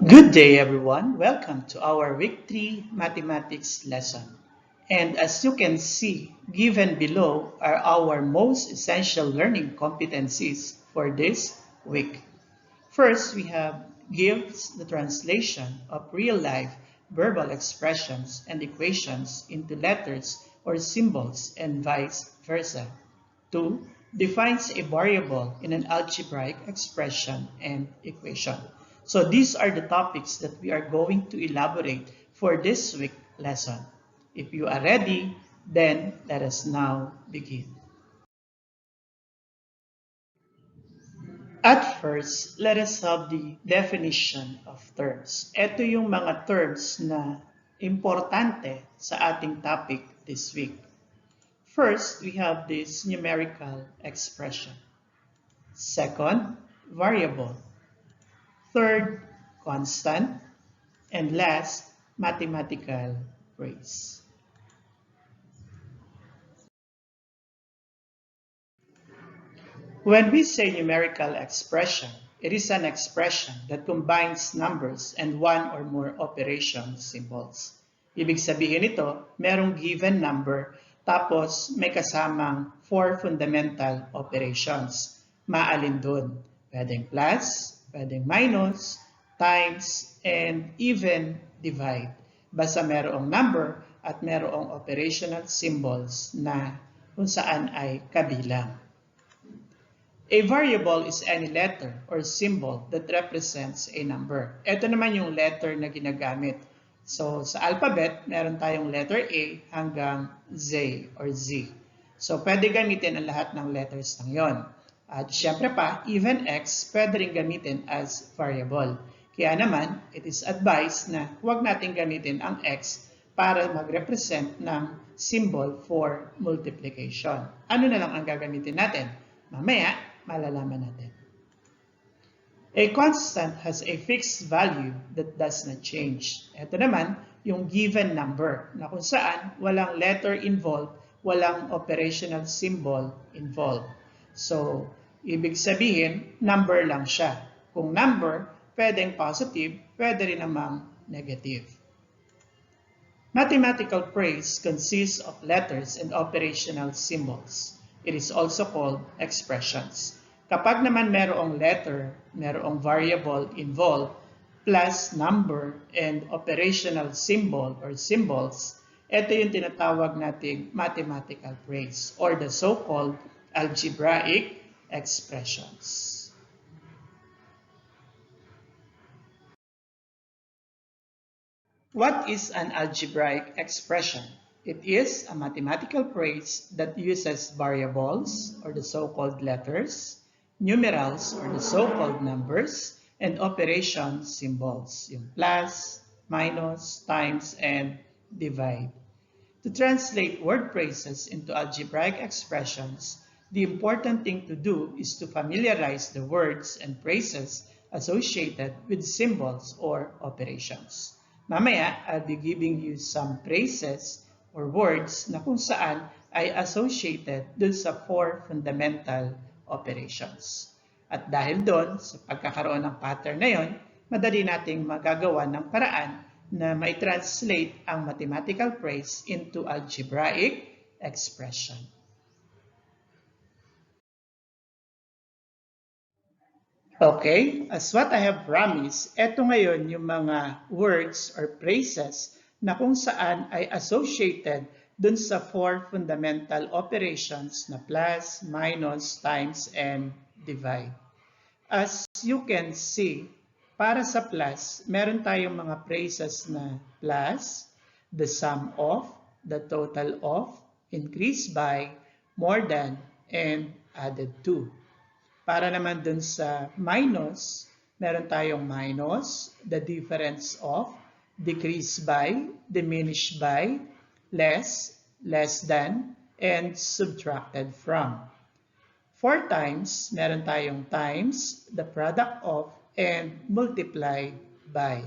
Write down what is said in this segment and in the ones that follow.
Good day, everyone. Welcome to our Week 3 Mathematics lesson. And as you can see, given below are our most essential learning competencies for this week. First, we have gives the translation of real-life verbal expressions and equations into letters or symbols and vice versa. 2. Defines a variable in an algebraic expression and equation. So these are the topics that we are going to elaborate for this week lesson. If you are ready, then let us now begin. At first, let us have the definition of terms. Ito yung mga terms na importante sa ating topic this week. First, we have this numerical expression. Second, variable. Third, constant. And last, mathematical phrase. When we say numerical expression, it is an expression that combines numbers and one or more operation symbols. Ibig sabihin nito, merong given number, tapos may kasamang four fundamental operations. Maalin dun? Pwedeng plus, pwedeng minus, times, and even divide. Basta merong number at merong operational symbols na kung saan ay kabilang. A variable is any letter or symbol that represents a number. Ito naman yung letter na ginagamit. So, sa alphabet, meron tayong letter A hanggang Z or Z. So, pwede gamitin ang lahat ng letters ng yon. At syempre pa, even X, pwede rin gamitin as variable. Kaya naman, it is advised na huwag natin gamitin ang X para mag-represent ng symbol for multiplication. Ano na lang ang gagamitin natin? Mamaya, malalaman natin. A constant has a fixed value that does not change. Ito naman, yung given number na kung saan walang letter involved, walang operational symbol involved. So, ibig sabihin, number lang siya. Kung number, pwedeng positive, pwede rin namang negative. Mathematical phrase consists of letters and operational symbols. It is also called expressions. Kapag naman merong letter, merong variable involved, plus number and operational symbol or symbols, ito yung tinatawag nating mathematical phrase or the so-called algebraic expressions. What is an algebraic expression? It is a mathematical phrase that uses variables or the so-called letters, numerals or the so-called numbers, and operation symbols, yung plus, minus, times, and divide. To translate word phrases into algebraic expressions, the important thing to do is to familiarize the words and phrases associated with symbols or operations. Mamaya, I'll be giving you some phrases or words na kung saan ay associated dun sa four fundamental operations. At dahil doon, sa pagkakaroon ng pattern na yon, madali nating magagawa ng paraan na mai-translate ang mathematical phrase into algebraic expression. Okay, as what I have promised, eto ngayon yung mga words or phrases na kung saan ay associated dun sa four fundamental operations na plus, minus, times, and divide. As you can see, para sa plus, meron tayong mga phrases na plus, the sum of, the total of, increase by, more than, and added to. Para naman dun sa minus, meron tayong minus, the difference of, decrease by, diminish by, less, less than, and subtracted from. For times, meron tayong times, the product of, and multiply by.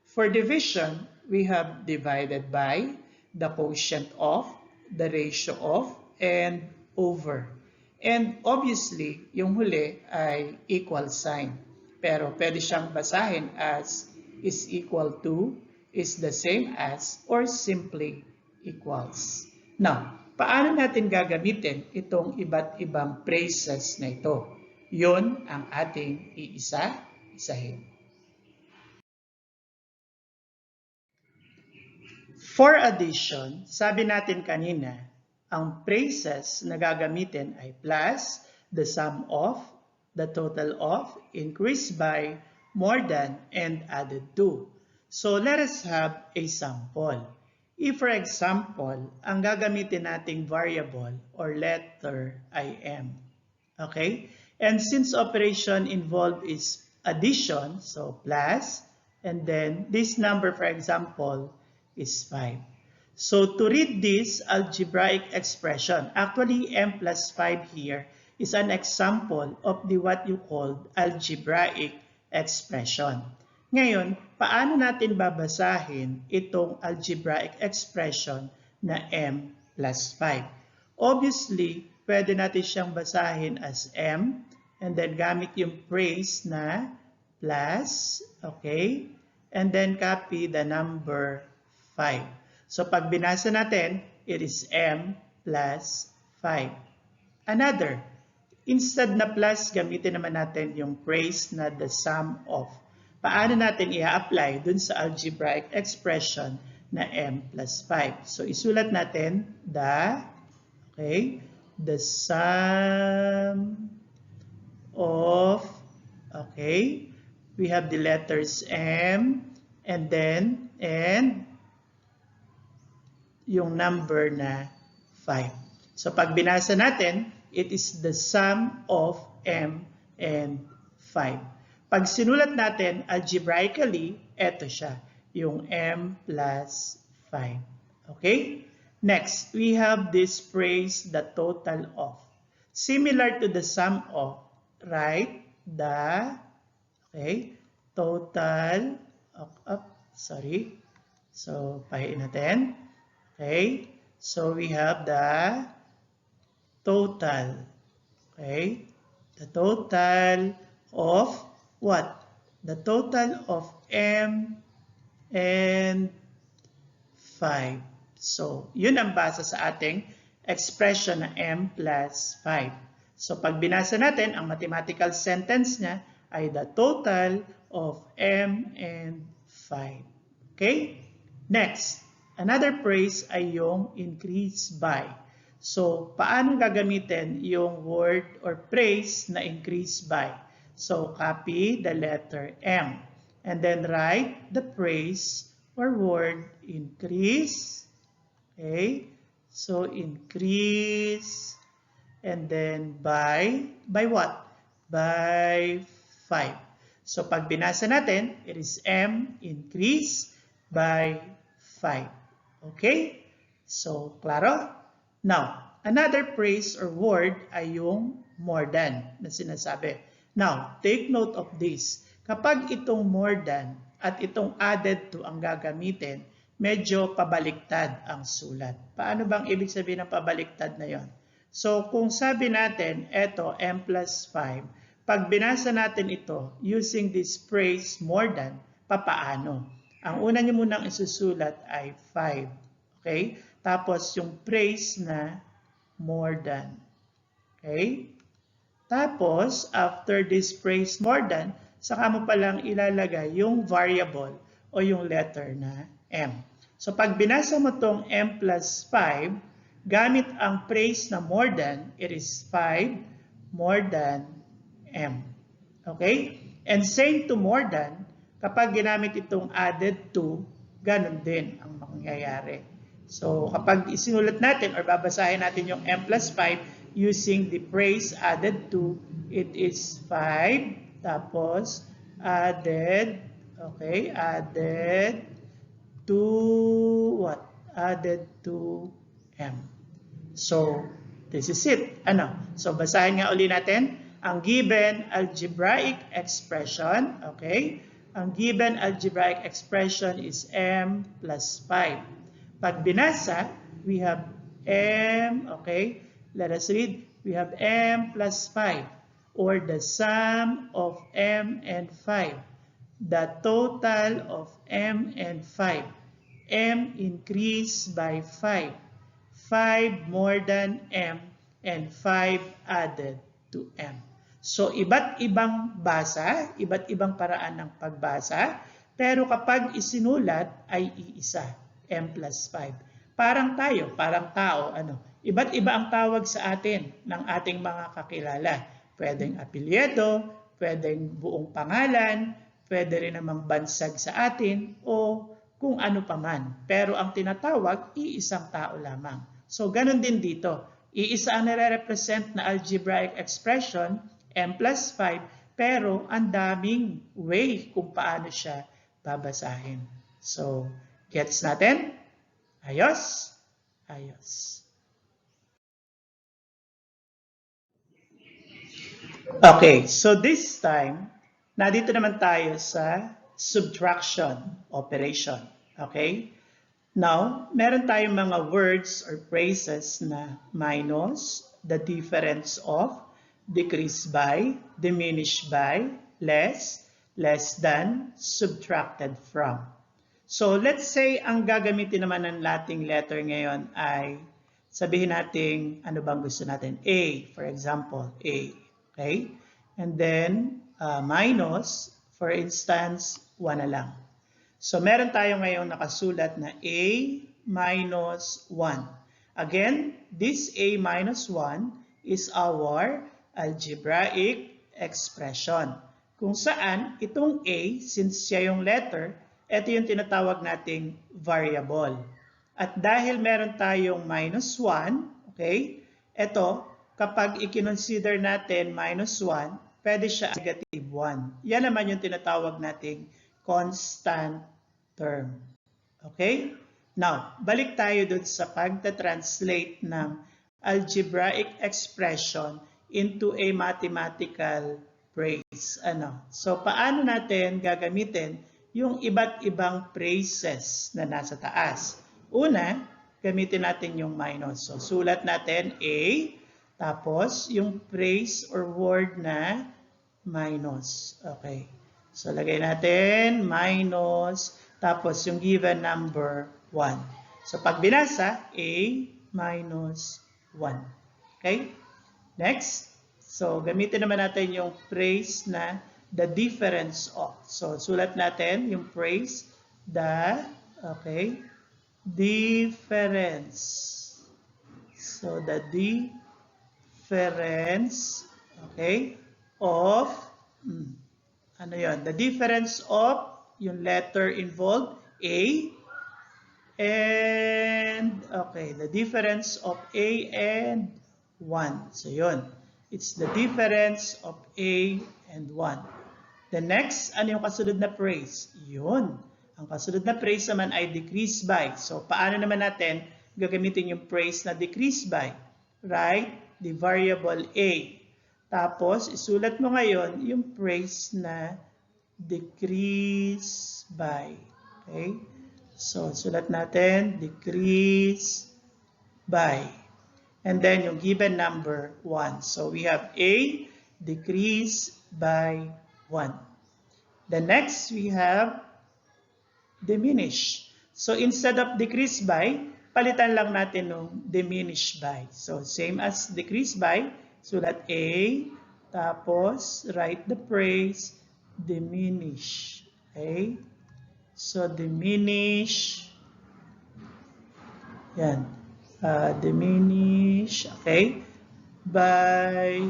For division, we have divided by, the quotient of, the ratio of, and over. And obviously, yung huli ay equal sign. Pero pwede siyang basahin as is equal to, is the same as, or simply equals. Now, paano natin gagamitin itong iba't ibang phrases na ito? Yun ang ating iisa-isahin. For addition, sabi natin kanina, ang phrases na gagamitin ay plus, the sum of, the total of, increase by, more than, and added to. So let us have a sample. If for example, ang gagamitin nating variable or letter ay m. Okay? And since operation involved is addition, so plus, and then this number, for example, is 5. So to read this algebraic expression, actually m plus 5 here is an example of the what you called algebraic expression. Ngayon, paano natin babasahin itong algebraic expression na m plus 5? Obviously, pwede natin siyang basahin as m and then gamit yung phrase na plus, okay? And then copy the number 5. So pag binasa natin, it is m plus 5. Another, instead na plus, gamitin naman natin yung phrase na the sum of. Paano natin i-apply dun sa algebraic expression na m plus 5? So isulat natin okay, the sum of, okay, we have the letters m and then yung number na 5. So pag binasa natin, it is the sum of m and 5. Pag sinulat natin algebraically, eto siya, yung m plus 5. Okay? Next, we have this phrase, the total of. Similar to the sum of, right? The, okay, total, sorry. So, pahiin natin. Okay, so we have the total, okay, the total of what? The total of m and 5. So, yun ang basa sa ating expression na m plus 5. So, pag binasa natin, ang mathematical sentence niya ay the total of m and 5. Okay? Next. Another phrase ay yung increase by. So, paano gagamitin yung word or phrase na increase by? So, copy the letter M. And then write the phrase or word increase. Okay? So, increase. And then by what? By 5. So, pag binasa natin, it is M increase by 5. Okay? So, klaro? Now, another phrase or word ay yung more than na sinasabi. Now, take note of this. Kapag itong more than at itong added to ang gagamitin, medyo pabaliktad ang sulat. Paano bang ibig sabihin ng pabaliktad na yon? So, kung sabi natin, eto, m plus 5, pag binasa natin ito using this phrase more than, papaano? Ang una nyo munang isusulat ay 5. Okay? Tapos yung phrase na more than. Okay? Tapos, after this phrase more than, saka mo palang ilalagay yung variable o yung letter na m. So, pag binasa mo tong m plus 5, gamit ang phrase na more than, it is 5 more than m. Okay? And same to more than, kapag ginamit itong added to, ganun din ang mangyayari. So, kapag isinulat natin or babasahin natin yung m plus 5 using the phrase added to, it is 5, tapos added, okay, added to what? Added to m. So, this is it. Ano? So, basahin nga uli natin ang given algebraic expression, okay? Ang given algebraic expression is m plus 5. Pag binasa, we have m, okay? Let us read. We have m plus 5. or the sum of m and 5. The total of m and 5. M increased by 5. 5 more than m and 5 added to m. So, iba't ibang basa, iba't ibang paraan ng pagbasa, pero kapag isinulat ay iisa, m plus 5. Parang tayo, parang tao, iba't iba ang tawag sa atin ng ating mga kakilala. Pwedeng apelyido, pwedeng buong pangalan, pwede rin namang bansag sa atin, o kung ano paman. Pero ang tinatawag, iisang tao lamang. So, ganun din dito. Iisa ang nare-represent na algebraic expression, m plus 5, pero ang daming way kung paano siya babasahin. So, gets natin? Ayos? Ayos. Okay, so this time, nandito naman tayo sa subtraction operation. Okay? Now, meron tayong mga words or phrases na minus, the difference of, decrease by, diminish by, less, less than, subtracted from. So, let's say ang gagamitin naman ng Latin letter ngayon ay sabihin natin ano bang gusto natin. A, for example, A. Okay? And then, minus, for instance, 1 na lang. So, meron tayo ngayon nakasulat na A minus 1. Again, this A minus 1 is our algebraic expression. Kung saan, itong A, since siya yung letter, ito yung tinatawag nating variable. At dahil meron tayong minus 1, okay, ito, kapag i-consider natin minus 1, pwede siya negative 1. Yan naman yung tinatawag nating constant term. Okay? Now, balik tayo dun sa pagta-translate ng algebraic expression into a mathematical phrase. So, paano natin gagamitin yung iba't ibang phrases na nasa taas? Una, gamitin natin yung minus. So, sulat natin A, tapos yung phrase or word na minus. Okay. So, lagay natin minus, tapos yung given number 1. So, pag binasa, A minus 1. Okay? Next. So, gamitin naman natin yung phrase na the difference of. So, sulat natin yung phrase the, okay, difference. So, the difference, okay, of, ano yun? The difference of yung letter involved, A, and, okay, the difference of A and 1. So, yun. It's the difference of A and 1. The next, ano yung kasunod na phrase? Yun. Ang kasunod na phrase naman ay decrease by. So, paano naman natin gagamitin yung phrase na decrease by? Right? The variable A. Tapos, isulat mo ngayon yung phrase na decrease by. Okay? So, sulat natin, decrease by. And then, yung given number 1. So, we have A, decrease by 1. The next, we have diminish. So, instead of decrease by, palitan lang natin ng diminish by. So, same as decrease by, sulat A, tapos, write the phrase, diminish. Okay? So, diminish. Yan. Diminish. Okay? By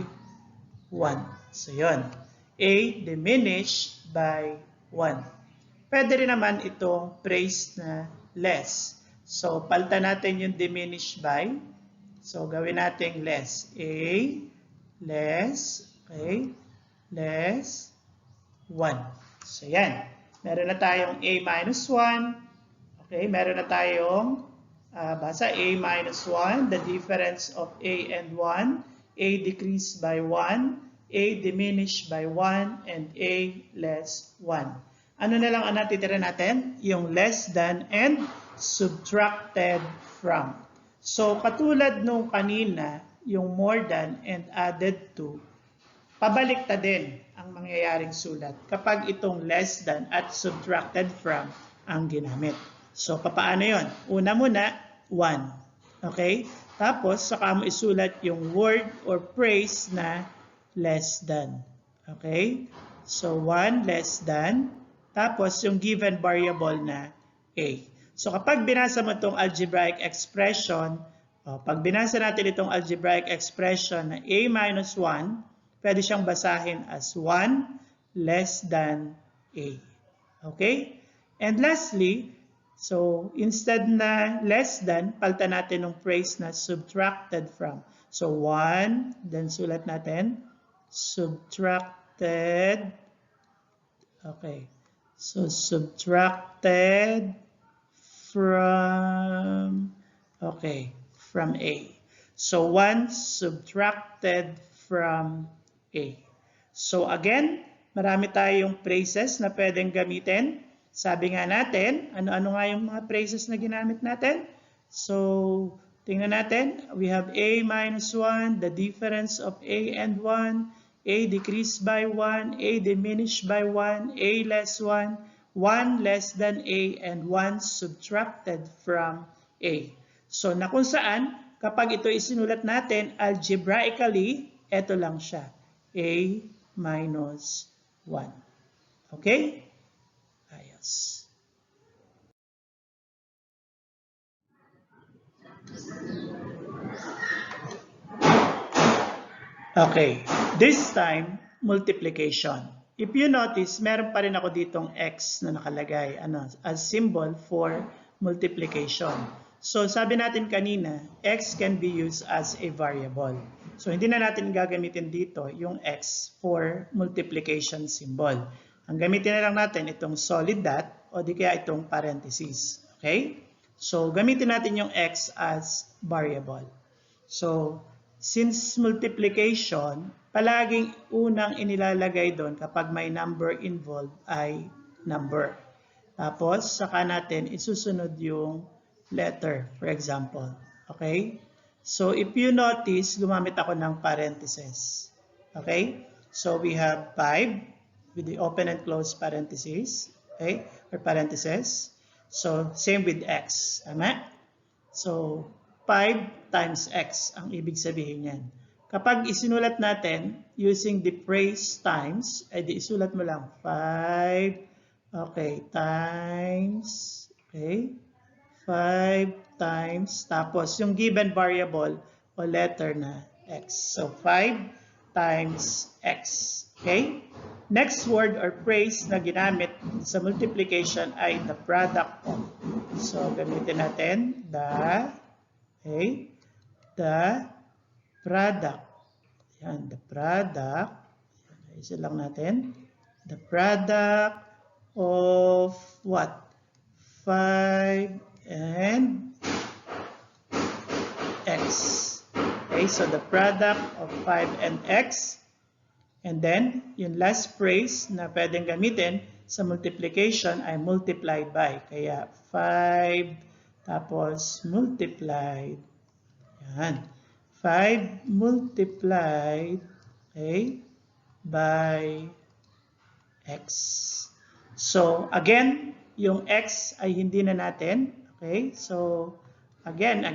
1. So, yun. A, diminish by 1. Pwede rin naman itong phrase na less. So, palitan natin yung diminish by. So, gawin natin less. A, less. Okay? Less 1. So, yan. Meron na tayong A minus 1. Okay? Meron na tayong basa A minus 1. The difference of A and 1. A decreased by 1. A diminished by 1. And A less 1. Ano na lang ang natitira natin? Yung less than and subtracted from. So, katulad nung kanina, yung more than and added to, pabaliktad din ang mangyayaring sulat kapag itong less than at subtracted from ang ginamit. So, papaano yon? Una muna, 1. Okay? Tapos, saka mo isulat yung word or phrase na less than. Okay? So, 1 less than. Tapos, yung given variable na a. So, kapag binasa mo itong algebraic expression, pag binasa natin itong algebraic expression na a minus 1, pwede siyang basahin as 1 less than a. Okay? And lastly, so instead na less than, palitan natin ng phrase na subtracted from. So 1, then sulat natin, subtracted. Okay. So subtracted from, okay, from a. So 1 subtracted from a. So again, marami tayong phrases na pwedeng gamitin. Sabi nga natin, ano-ano nga yung mga phrases na ginamit natin? So, tingnan natin. We have a minus 1, the difference of a and 1, a decreased by 1, a diminished by 1, a less 1, 1 less than a, and 1 subtracted from a. So, na kung saan, kapag ito isinulat natin algebraically, ito lang siya. A minus 1. Okay? Ayos. Okay. This time, multiplication. If you notice, meron pa rin ako ditong x na nakalagay as symbol for multiplication. So, sabi natin kanina, x can be used as a variable. So, hindi na natin gagamitin dito yung x for multiplication symbol. Ang gamitin na lang natin itong solid dot o di kaya itong parenthesis. Okay? So, gamitin natin yung x as variable. So, since multiplication, palaging unang inilalagay doon kapag may number involved ay number. Tapos, saka natin isusunod yung letter, for example. Okay? So, if you notice, gumamit ako ng parentheses. Okay? So, we have 5 with the open and close parentheses. Okay? Or parentheses. So, same with x. Tama? So, 5 times x ang ibig sabihin yan. Kapag isinulat natin using the phrase times, ay di isulat mo lang 5, okay, times, okay, 5 times, tapos yung given variable o letter na x. So, 5 times x. Okay? Next word or phrase na ginamit sa multiplication ay the product of. So, gamitin natin the, okay, the product. Yan, the product. Isa lang natin. The product of what? 5 and x. Okay, so the product of 5 and x. And then, yung last phrase na pwedeng gamitin sa multiplication ay multiplied by. Kaya 5 tapos multiplied. Yan. 5 multiplied, okay, by x. So, again, yung x ay hindi na natin. Okay? So, again,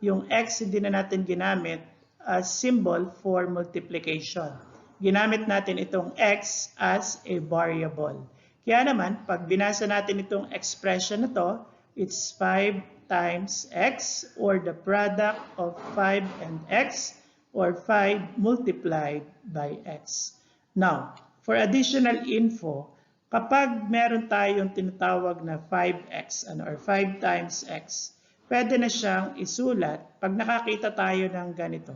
yung x hindi na natin ginamit as symbol for multiplication. Ginamit natin itong x as a variable. Kaya naman, pag binasa natin itong expression na to, it's 5 times x or the product of 5 and x or 5 multiplied by x. Now, for additional info, kapag meron tayong tinatawag na 5x or 5 times x, pwede na siyang isulat pag nakakita tayo ng ganito.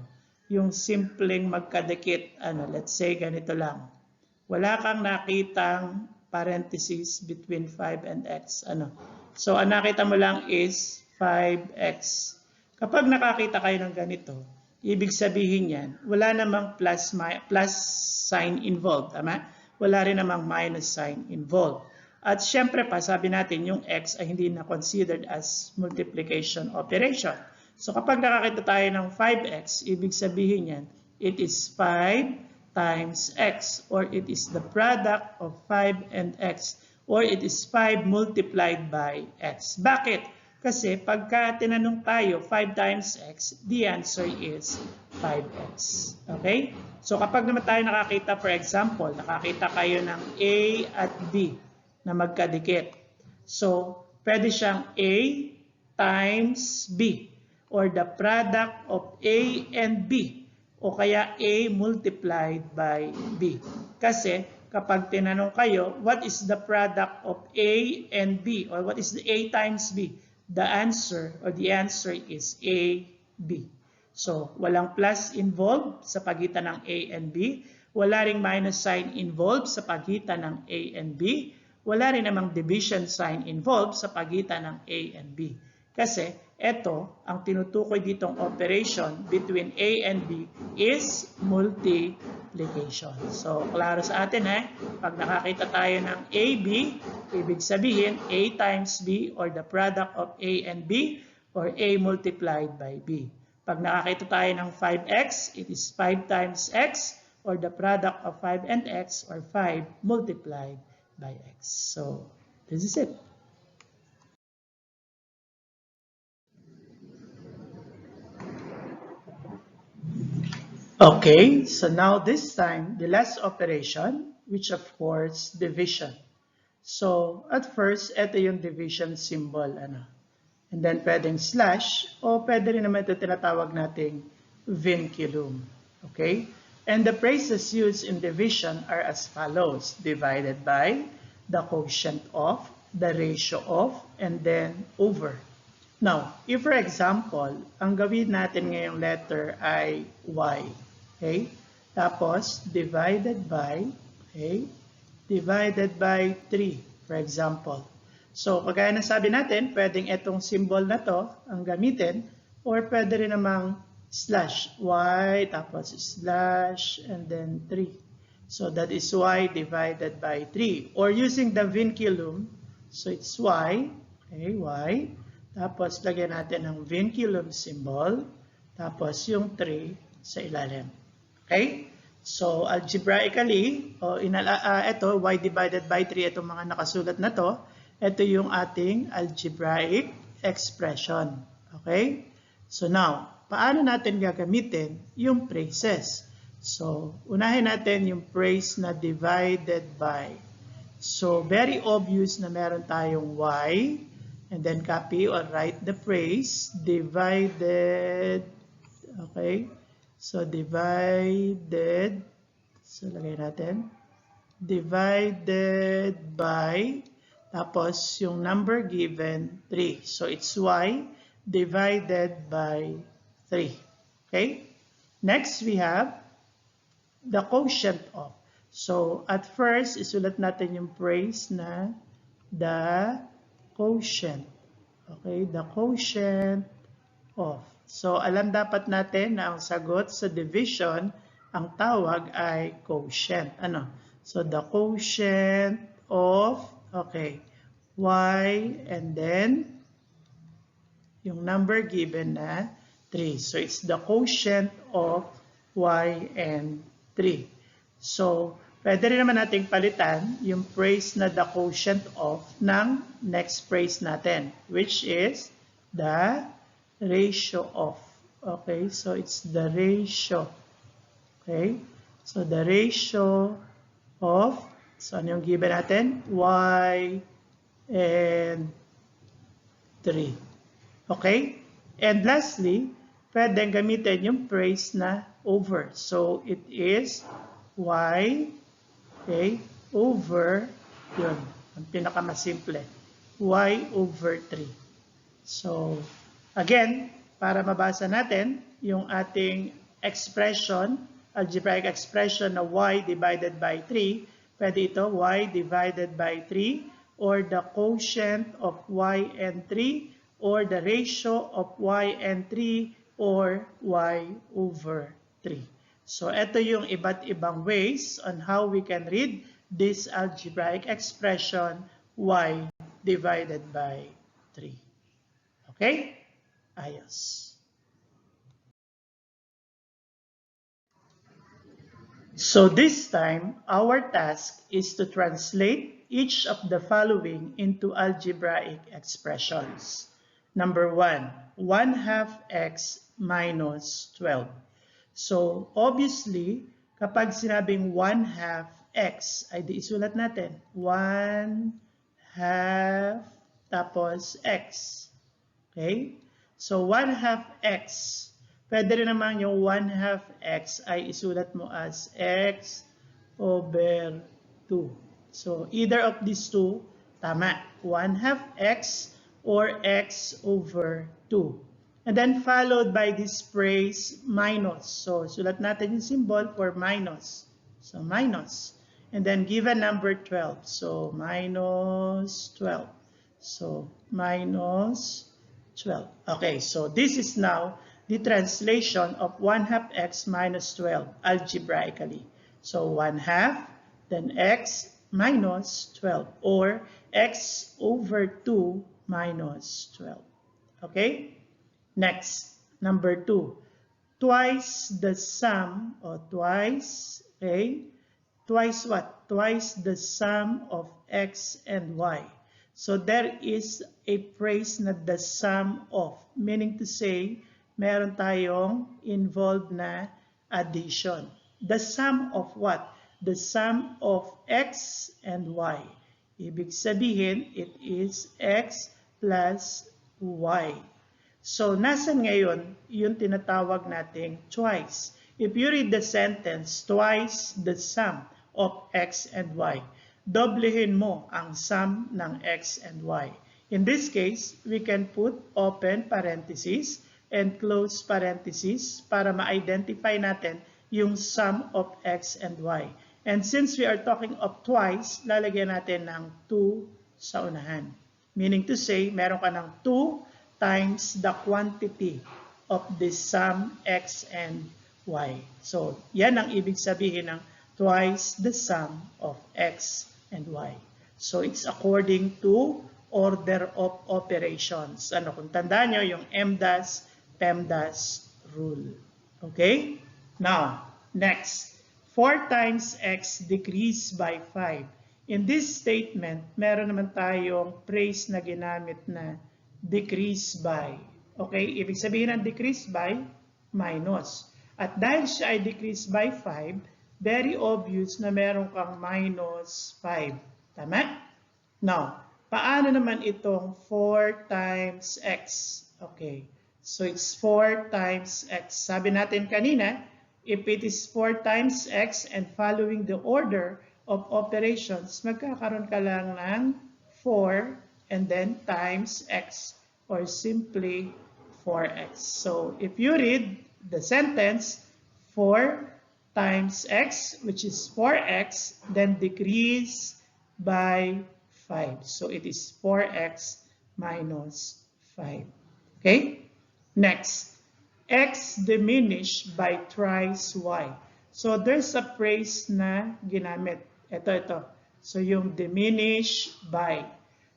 Yung simpleng magkadikit, let's say ganito lang. Wala kang nakitang parenthesis between 5 and x. So, ang nakita mo lang is 5x. Kapag nakakita kayo ng ganito, ibig sabihin yan, wala namang plus sign involved. Tama? Wala rin namang minus sign involved. At syempre pa, sabi natin, yung x ay hindi na considered as multiplication operation. So kapag nakakita tayo ng 5x, ibig sabihin yan, it is 5 times x, or it is the product of 5 and x, or it is 5 multiplied by x. Bakit? Kasi pagka tinanong tayo 5 times x, the answer is 5x. Okay? So kapag naman tayo nakakita, for example, nakakita kayo ng A at B na magkadikit. So, pwede siyang A times B, or the product of A and B, o kaya A multiplied by B. Kasi kapag tinanong kayo, what is the product of A and B, or what is the A times B? The answer is A, B. So, walang plus involved sa pagitan ng A and B. Wala ring minus sign involved sa pagitan ng A and B. Wala rin namang division sign involved sa pagitan ng A and B. Kasi ito, ang tinutukoy ditong operation between A and B is multiplication. So, klaro sa atin pag nakakita tayo ng AB, ibig sabihin A times B, or the product of A and B, or A multiplied by B. Pag nakakita tayo ng 5x, it is 5 times x, or the product of 5 and x, or 5 multiplied by x. So, this is it. Okay, so now this time, the last operation, which of course, division. So, at first, ito yung division symbol. And then, pwedeng slash, o pwede rin naman ito tinatawag nating vinculum. Okay? And the phrases used in division are as follows: divided by, the quotient of, the ratio of, and then over. Now, if for example, ang gawin natin ngayong letter ay y. Okay? Tapos, divided by, okay? Divided by 3, for example. So, kagaya ng sabi natin, pwedeng itong symbol na to ang gamitin, or pwede rin namang slash y, tapos slash, and then 3. So, that is y divided by 3. Or using the vinculum, so it's y, okay, y. Tapos, lagyan natin ang vinculum symbol, tapos yung 3 sa ilalim. Okay? So, algebraically, ito, y divided by 3, itong mga nakasulat na to, ito yung ating algebraic expression. Okay? So, now, paano natin gagamitin yung phrases? So, unahin natin yung phrase na divided by. So, very obvious na meron tayong y, and then copy or write the phrase, divided, okay? So, divided, so lagay natin, divided by, tapos yung number given, 3. So, it's y divided by 3. Okay? Next, we have the quotient of. So, at first, isulat natin yung phrase na the quotient. Okay? The quotient of. So, alam dapat natin na ang sagot sa division, ang tawag ay quotient. So, the quotient of, okay, y, and then, yung number given na 3. So, it's the quotient of y and 3. So, pwede rin naman nating palitan yung phrase na the quotient of ng next phrase natin, which is the ratio of. Okay, so it's the ratio. Okay, so the ratio of, so ano yung given natin? Y and 3. Okay, and lastly, pwedeng gamitin yung phrase na over. So it is y, okay, over, yun, ang pinakamasimple, y over 3. So, again, para mabasa natin yung ating expression, algebraic expression na y divided by 3, pwede ito y divided by 3, or the quotient of y and 3, or the ratio of y and 3, or y over 3. So, ito yung iba't ibang ways on how we can read this algebraic expression y divided by 3. Okay? Ayos. So this time, our task is to translate each of the following into algebraic expressions. Number 1, 1/2 x minus 12. So obviously, kapag sinabing 1/2 x, ay di isulat natin. 1/2 tapos x. Okay? So 1/2 x. Pwede rin naman yung 1/2 x ay isulat mo as x over 2. So either of these two, tama. 1/2 x or x over 2. And then followed by this phrase minus. So sulat natin yung symbol for minus. So minus. And then given number 12. So minus 12. So minus 12. Okay, so this is now the translation of 1/2 x minus 12 algebraically. So 1/2, then x minus 12, or x over 2 minus 12. Okay? Next, number 2. Twice the sum, or twice, okay? Twice what? Twice the sum of x and y. So there is a phrase na the sum of, meaning to say, meron tayong involved na addition. The sum of what? The sum of x and y. Ibig sabihin, it is x plus y. So, nasan ngayon yung tinatawag nating twice? If you read the sentence, twice the sum of x and y, doblehin mo ang sum ng x and y. In this case, we can put open parenthesis and close parenthesis para ma-identify natin yung sum of x and y. And since we are talking of twice, lalagyan natin ng 2 sa unahan. Meaning to say, meron ka ng 2 times the quantity of the sum x and y. So, yan ang ibig sabihin ng twice the sum of x and y. So, it's according to order of operations. Ano, kung tandaan nyo, yung MDAS, PEMDAS rule. Okay? Now, next. 4 times x decreased by 5. In this statement, meron naman tayong phrase na ginamit na decrease by. Okay? Ibig sabihin ng decrease by, minus. At dahil siya ay decrease by 5, very obvious na meron kang minus 5. Tama? Now, paano naman itong 4 times x? Okay. So, it's 4 times x. Sabi natin kanina, if it is 4 times x and following the order of operations, magkakaroon ka lang ng 4 and then times x, or simply 4x. So, if you read the sentence, 4 times x, which is 4x, then decrease by 5. So, it is 4x minus 5. Okay? Next, x diminished by thrice y. So, there's a phrase na ginamit. Ito. So, yung diminish by.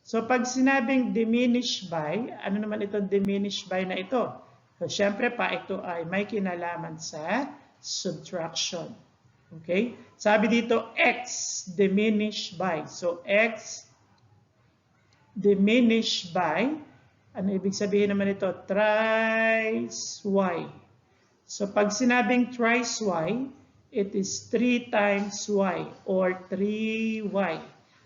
So, pag sinabing diminish by, ano naman itong diminish by na ito? So, syempre pa, ito ay may kinalaman sa subtraction. Okay? Sabi dito, x diminished by. So, x diminished by, ano ibig sabihin naman ito? Thrice y. So, pag sinabing thrice y, it is 3 times y, or 3y.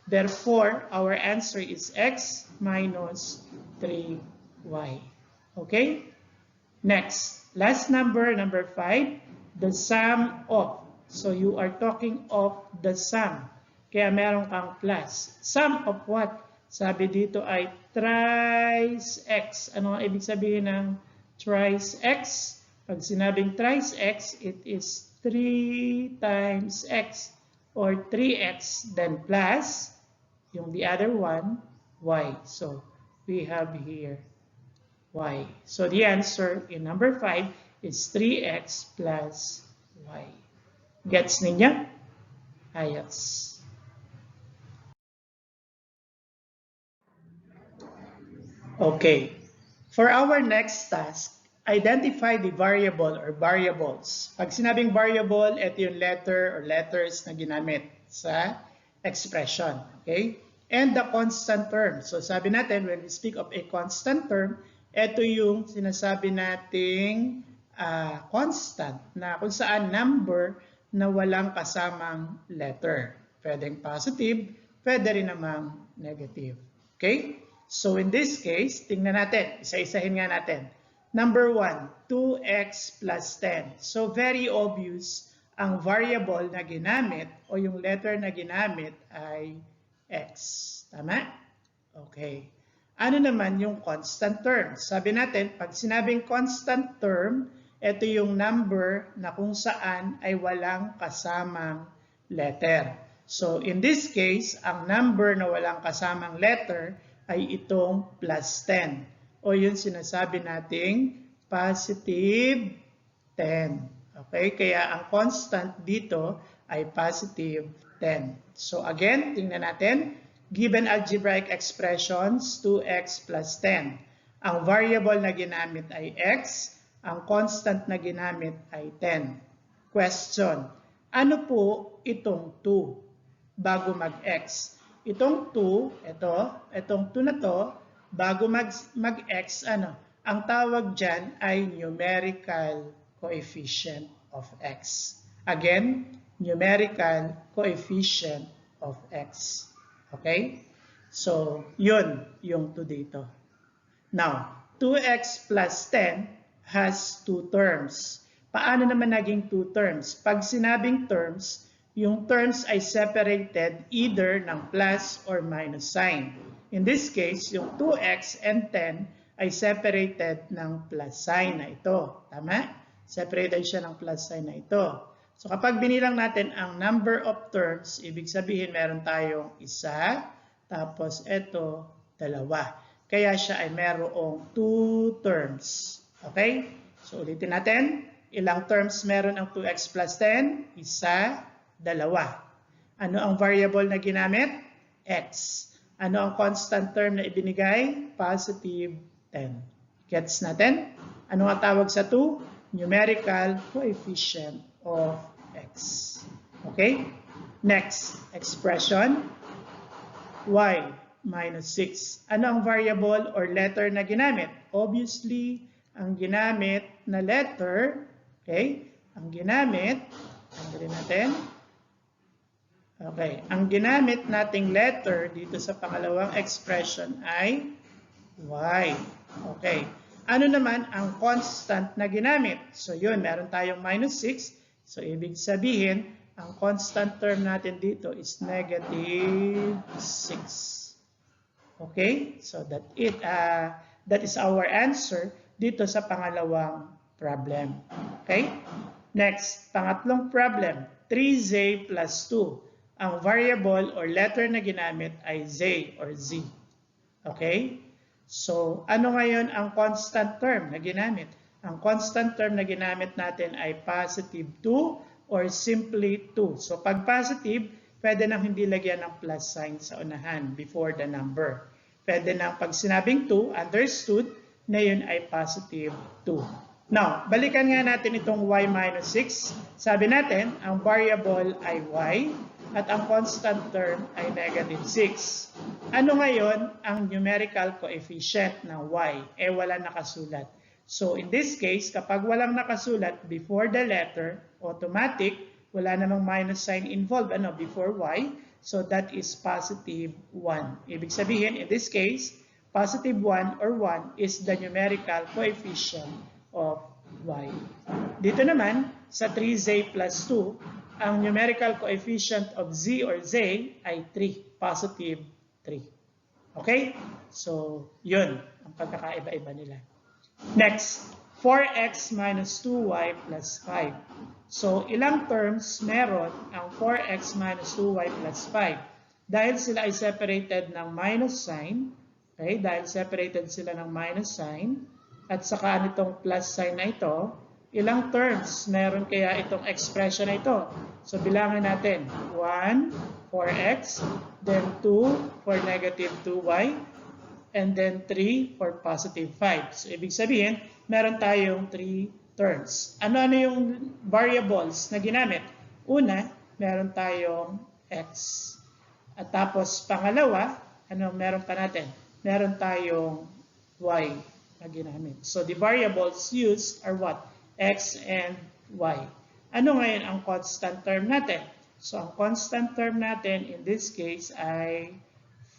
Therefore, our answer is x minus 3y. Okay? Next, last number, number 5, the sum of. So, you are talking of the sum. Kaya meron kang plus. Sum of what? Sabi dito ay thrice x. Ano ang ibig sabihin ng thrice x? Pag sinabing thrice x, it is 3 times x, or 3x, then plus, yung the other one, y. So, we have here y. So, the answer in number 5 is 3x plus y. Gets ninyo? Ayos. Okay. For our next task, Identify the variable or variables. Pag sinabing variable, ito yung letter or letters na ginamit sa expression. Okay? And the constant term. So sabi natin, when we speak of a constant term, ito yung sinasabi nating constant na kung saan number na walang kasamang letter. Pwedeng positive, pwede rin namang negative. Okay? So in this case, tingnan natin. Isa-isahin nga natin. Number 1, 2x plus 10. So very obvious, ang variable na ginamit o yung letter na ginamit ay x. Tama? Okay. Ano naman yung constant term? Sabi natin, pag sinabing constant term, ito yung number na kung saan ay walang kasamang letter. So in this case, ang number na walang kasamang letter ay itong plus 10. O yun sinasabi nating positive 10. Okay? Kaya ang constant dito ay positive 10. So again, tingnan natin. Given algebraic expressions, 2x plus 10. Ang variable na ginamit ay x. Ang constant na ginamit ay 10. Question. Ano po itong 2 bago mag-x? Itong 2, itong 2 na to, bago mag-x, ang tawag dyan ay numerical coefficient of x. Again, numerical coefficient of x. Okay? So, yun yung 2 dito. Now, 2x plus 10 has 2 terms. Paano naman naging 2 terms? Pag sinabing terms, yung terms ay separated either ng plus or minus sign. In this case, yung 2x and 10 ay separated ng plus sign na ito. Tama? Separated siya ng plus sign na ito. So kapag binilang natin ang number of terms, ibig sabihin meron tayong isa, tapos ito, dalawa. Kaya siya ay merong 2 terms. Okay? So ulitin natin. Ilang terms meron ang 2x plus 10? Isa, dalawa. Ano ang variable na ginamit? X. Ano ang constant term na ibinigay? Positive 10. Gets natin? Ano ang tawag sa 2? Numerical coefficient of x. Okay? Next expression. Y minus 6. Ano ang variable or letter na ginamit? Obviously, ang ginamit na letter, okay? Ang ginamit, tanggalin natin. Okay, ang ginamit nating letter dito sa pangalawang expression ay y. Okay. Ano naman ang constant na ginamit? So yun, meron tayong minus 6. So ibig sabihin, ang constant term natin dito is negative 6. Okay? So that is our answer dito sa pangalawang problem. Okay? Next, pangatlong problem, 3z plus 2. Ang variable or letter na ginamit ay z or z. Okay? So, ano ngayon ang constant term na ginamit? Ang constant term na ginamit natin ay positive 2 or simply 2. So, pag positive, pwede nang hindi lagyan ng plus sign sa unahan before the number. Pwede nang pag sinabing 2, understood, na yun ay positive 2. Now, balikan nga natin itong y minus 6. Sabi natin, ang variable ay y at ang constant term ay negative 6. Ano ngayon ang numerical coefficient ng y? Wala nakasulat. So, in this case, kapag walang nakasulat before the letter, automatic, wala namang minus sign involved before y. So, that is positive 1. Ibig sabihin, in this case, positive 1 or 1 is the numerical coefficient of y. Dito naman, sa 3z plus 2, ang numerical coefficient of z or z ay 3, positive 3. Okay? So, yun ang pagkakaiba-iba nila. Next, 4x minus 2y plus 5. So, ilang terms meron ang 4x minus 2y plus 5? Dahil sila ay separated ng minus sign, okay? Dahil separated sila ng minus sign, at saka nitong plus sign na ito, ilang terms meron kaya itong expression na ito? So, bilangin natin. 1, 4x, then 2 for negative 2y, and then 3 for positive 5. So, ibig sabihin, meron tayong 3 terms. Ano-ano yung variables na ginamit? Una, meron tayong x. At tapos, pangalawa, meron pa natin? Meron tayong y na ginamit. So, the variables used are what? X and y. Ano ngayon ang constant term natin? So, ang constant term natin in this case ay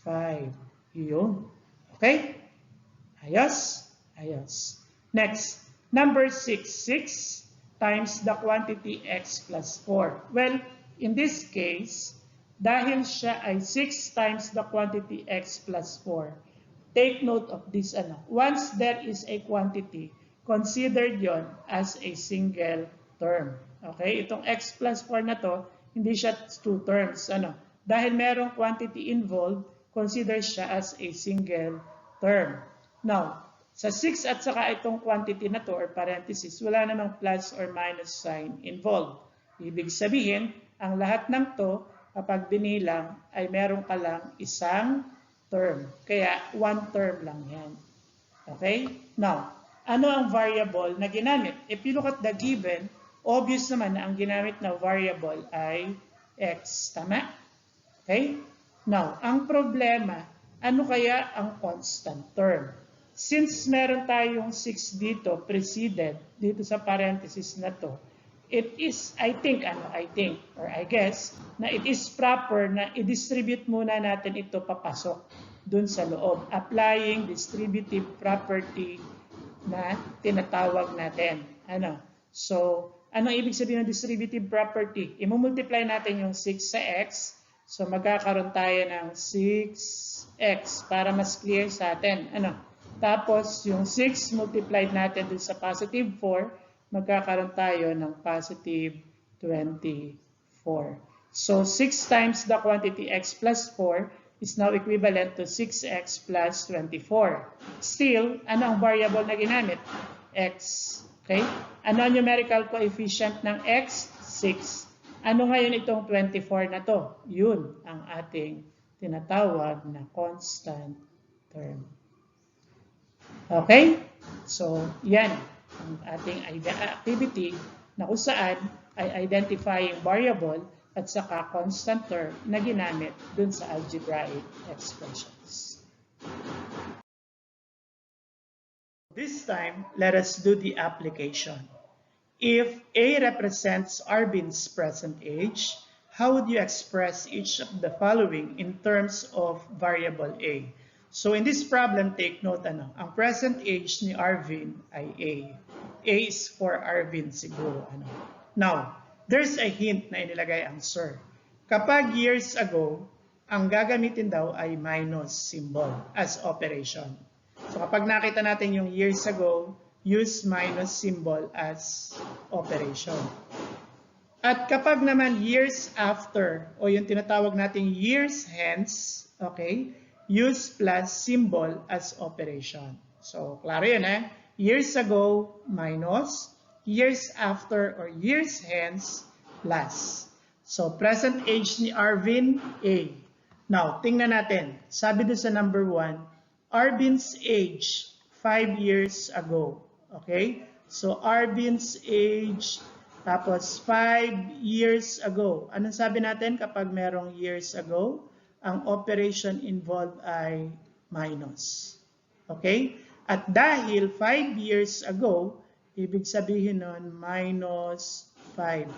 5. Yun. Okay? Ayos? Ayos. Next, number 6. 6 times the quantity x plus 4. Well, in this case, dahil siya ay 6 times the quantity x plus 4, take note of this. Once there is a quantity, considered yon as a single term. Okay? Itong x plus 4 na to, hindi siya two terms. Dahil merong quantity involved, consider siya as a single term. Now, sa 6 at saka itong quantity na to or parenthesis, wala namang plus or minus sign involved. Ibig sabihin, ang lahat ng to, kapag binilang, ay meron ka lang isang term. Kaya, one term lang yan. Okay? Now, ano ang variable na ginamit? If you look at the given, obvious naman na ang ginamit na variable ay x. Tama? Okay? Now, ang problema, ano kaya ang constant term? Since meron tayong 6 dito, preceded, dito sa parenthesis na to, it is, I guess, na it is proper na i-distribute muna natin ito papasok dun sa loob, applying distributive property na tinatawag natin. So, anong ibig sabihin ng distributive property? I-multiply natin yung 6 sa x, so magkakaroon tayo ng 6x para mas clear sa atin. Tapos, yung 6 multiplied natin dun sa positive 4, magkakaroon tayo ng positive 24. So, 6 times the quantity x plus 4 is now equivalent to 6x plus 24. Still, ano ang variable na ginamit? X. Okay? Ano ang numerical coefficient ng x? 6. Ano ngayon itong 24 na to? Yun ang ating tinatawag na constant term. Okay? So, yan ang ating activity na kung saan ay identifying variable at saka constant term na ginamit dun sa algebraic expressions. This time, let us do the application. If A represents Arvin's present age, how would you express each of the following in terms of variable A? So in this problem, take note, ang present age ni Arvin ay A. A is for Arvin siguro. Now, there's a hint na inilagay ang sir. Kapag years ago, ang gagamitin daw ay minus symbol as operation. So kapag nakita natin yung years ago, use minus symbol as operation. At kapag naman years after, o yung tinatawag nating years hence, okay, use plus symbol as operation. So, klaro yun Years ago, minus. Years after or years hence, plus. So, present age ni Arvin, A. Now, tingnan natin. Sabi doon sa number 1, Arvin's age, 5 years ago. Okay? So, Arvin's age, tapos 5 years ago. Anong sabi natin kapag merong years ago? Ang operation involved ay minus. Okay? At dahil 5 years ago, ibig sabihin nun minus 5.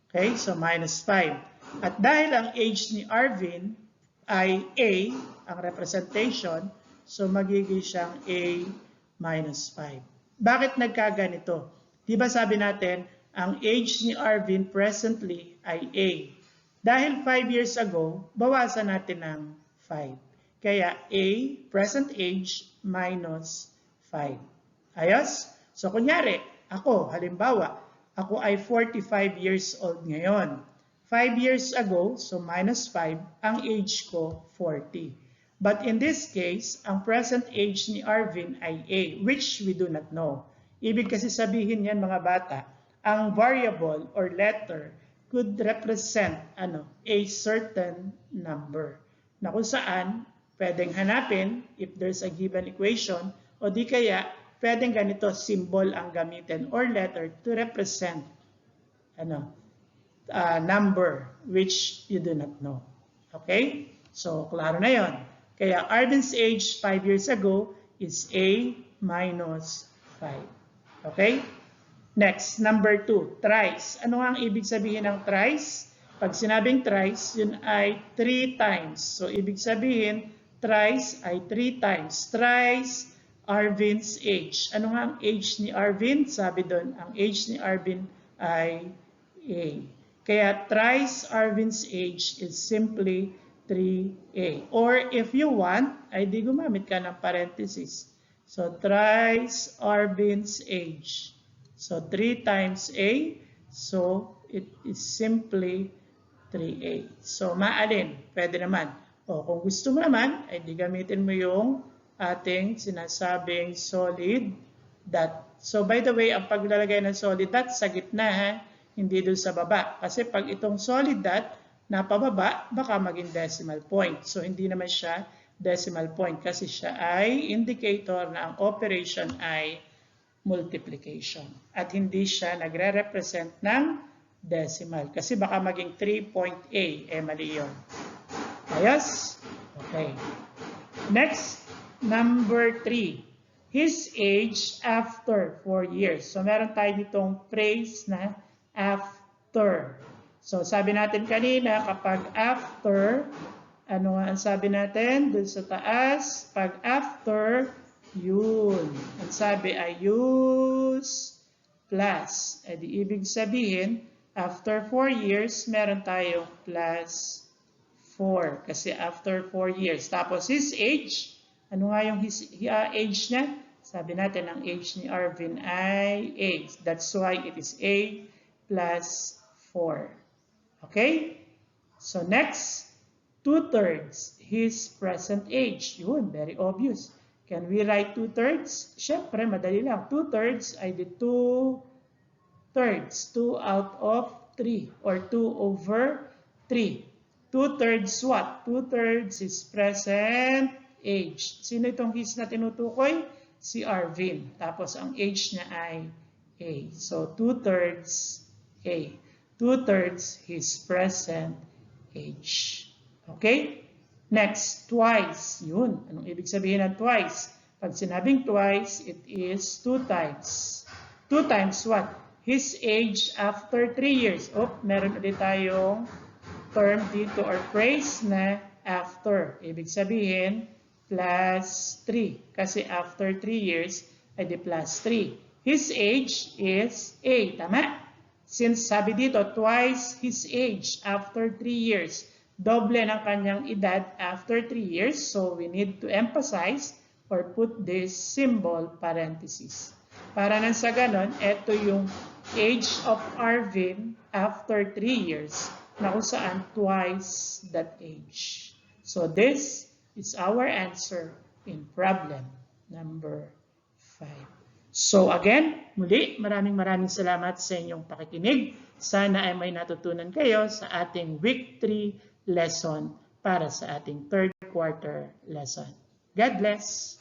Okay? So, minus 5. At dahil ang age ni Arvin ay A, ang representation, so magiging siyang A minus 5. Bakit nagkaganito? Diba sabi natin, ang age ni Arvin presently ay A. Dahil 5 years ago, bawasan natin ng 5. Kaya A, present age, minus 5. Ayos? So, kunyari, halimbawa, ako ay 45 years old ngayon. 5 years ago, so minus 5, ang age ko 40. But in this case, ang present age ni Arvin ay A, which we do not know. Ibig kasi sabihin yan mga bata, ang variable or letter could represent a certain number na kung saan pwedeng hanapin if there's a given equation, o di kaya pwedeng ganito symbol ang gamitin or letter to represent number which you do not know. Okay? So, klaro na yon. Kaya Arvin's age 5 years ago is A minus 5. Okay? Next, number 2, thrice. Ano ang ibig sabihin ng thrice? Pag sinabing thrice, yun ay 3 times. So, ibig sabihin, thrice ay 3 times. Thrice Arvin's age. Ano nga ang age ni Arvin? Sabi doon, ang age ni Arvin ay A. Kaya thrice Arvin's age is simply 3A. Or if you want, ay di gumamit ka ng parenthesis. So, thrice Arvin's age. So, 3 times A. So, it is simply 3A. So, maalin? Pwede naman. O, kung gusto mo naman, ay di gamitin mo yung ating sinasabing solid dot. So, by the way, ang paglalagay ng solid dot sa gitna, ha? Hindi doon sa baba. Kasi pag itong solid dot na pababa, baka maging decimal point. So, hindi naman siya decimal point kasi siya ay indicator na ang operation ay multiplication. At hindi siya nagre-represent ng decimal. Kasi baka maging 3.A. Mali yun. Ayos? Okay. Next, number 3. His age after 4 years. So, meron tayo ditong phrase na after. So, sabi natin kanina, kapag after, ano ang sabi natin? Doon sa taas, pag after, yun. Ang sabi ay use plus. E di ibig sabihin, after 4 years, meron tayong plus 4. Kasi after 4 years. Tapos his age, ano nga yung age niya? Sabi natin, ang age ni Arvin ay A. That's why it is A plus 4. Okay? So next, 2/3 his present age. Yun, very obvious. Can we write 2/3? Siyempre, madali lang. 2/3 ay the 2/3. 2 out of 3 or 2 over 3. 2/3 what? 2/3 is present age. Sino itong his na tinutukoy? Si Arvin. Tapos ang age niya ay A. So 2/3 A. 2/3 his present age. Okay? Next, twice. Yun. Anong ibig sabihin ng twice? Pag sinabing twice, it is 2 times. 2 times what? His age after 3 years. Oh, meron ulit tayong term dito or phrase na after. Ibig sabihin, plus 3. Kasi after 3 years, ay di plus 3. His age is A. Tama? Since sabi dito, twice his age after 3 years. Doble ng kanyang edad after 3 years. So, we need to emphasize or put this symbol parenthesis. Para nang sa ganon, ito yung age of Arvin after 3 years na kung saan twice that age. So, this is our answer in problem number 5. So, again, muli, maraming salamat sa inyong pakikinig. Sana ay may natutunan kayo sa ating week 3 lesson para sa ating third quarter lesson. God bless!